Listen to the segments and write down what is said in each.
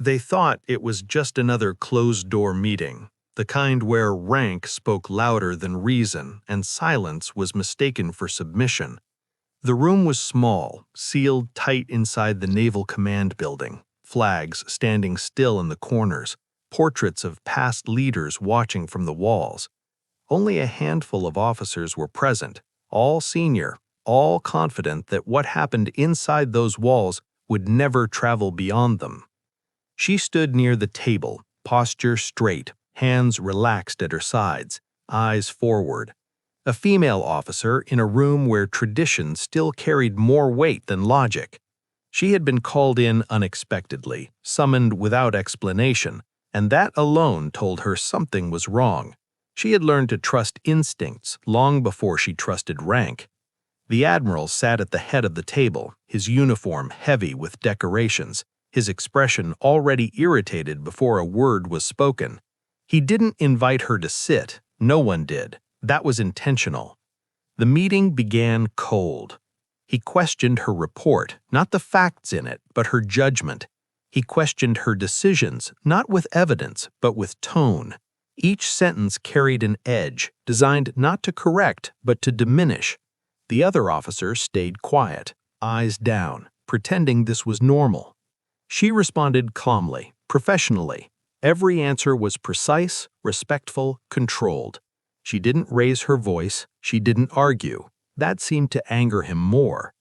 They thought it was just another closed-door meeting, the kind where rank spoke louder than reason and silence was mistaken for submission. The room was small, sealed tight inside the Naval Command building, flags standing still in the corners, portraits of past leaders watching from the walls. Only a handful of officers were present, all senior, all confident that what happened inside those walls would never travel beyond them. She stood near the table, posture straight, hands relaxed at her sides, eyes forward. A female officer in a room where tradition still carried more weight than logic. She had been called in unexpectedly, summoned without explanation, and that alone told her something was wrong. She had learned to trust instincts long before she trusted rank. The Admiral sat at the head of the table, his uniform heavy with decorations, his expression already irritated before a word was spoken. He didn't invite her to sit, no one did. That was intentional. The meeting began cold. He questioned her report, not the facts in it, but her judgment. He questioned her decisions, not with evidence, but with tone. Each sentence carried an edge, designed not to correct, but to diminish. The other officer stayed quiet, eyes down, pretending this was normal. She responded calmly, professionally. Every answer was precise, respectful, controlled. She didn't raise her voice, she didn't argue. That seemed to anger him more.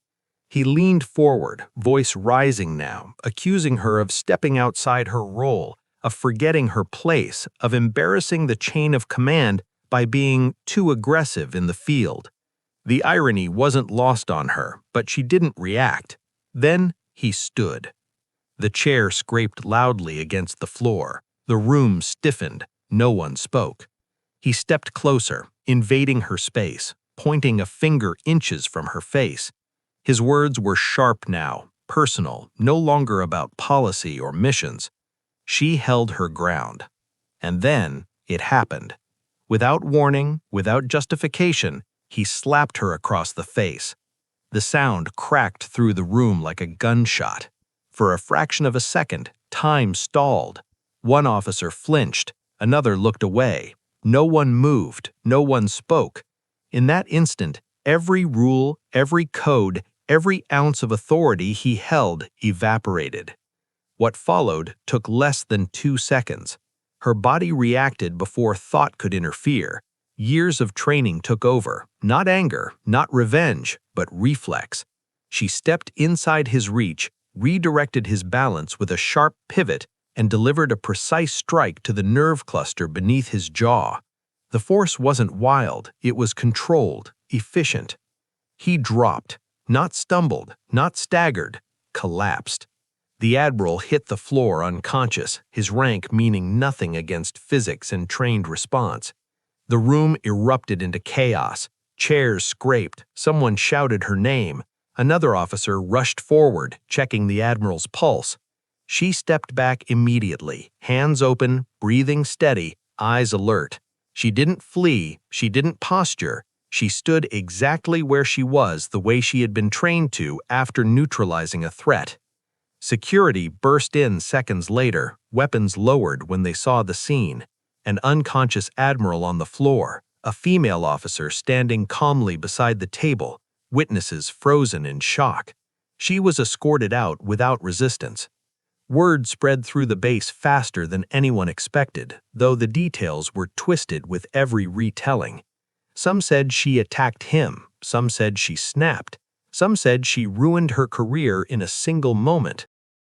He leaned forward, voice rising now, accusing her of stepping outside her role, of forgetting her place, of embarrassing the chain of command by being too aggressive in the field. The irony wasn't lost on her, but she didn't react. Then he stood. The chair scraped loudly against the floor. The room stiffened. No one spoke. He stepped closer, invading her space, pointing a finger inches from her face. His words were sharp now, personal, no longer about policy or missions. She held her ground. And then it happened. Without warning, without justification, he slapped her across the face. The sound cracked through the room like a gunshot. For a fraction of a second, time stalled. One officer flinched, another looked away. No one moved, no one spoke. In that instant, every rule, every code, every ounce of authority he held evaporated. What followed took less than 2 seconds. Her body reacted before thought could interfere. Years of training took over, not anger, not revenge, but reflex. She stepped inside his reach, redirected his balance with a sharp pivot, and delivered a precise strike to the nerve cluster beneath his jaw. The force wasn't wild, it was controlled, efficient. He dropped, not stumbled, not staggered, collapsed. The Admiral hit the floor unconscious, his rank meaning nothing against physics and trained response. The room erupted into chaos. Chairs scraped, someone shouted her name. Another officer rushed forward, checking the Admiral's pulse. She stepped back immediately, hands open, breathing steady, eyes alert. She didn't flee, she didn't posture. She stood exactly where she was, the way she had been trained to after neutralizing a threat. Security burst in seconds later, weapons lowered when they saw the scene. An unconscious Admiral on the floor, a female officer standing calmly beside the table, witnesses frozen in shock. She was escorted out without resistance. Word spread through the base faster than anyone expected, though the details were twisted with every retelling. Some said she attacked him, some said she snapped, some said she ruined her career in a single moment.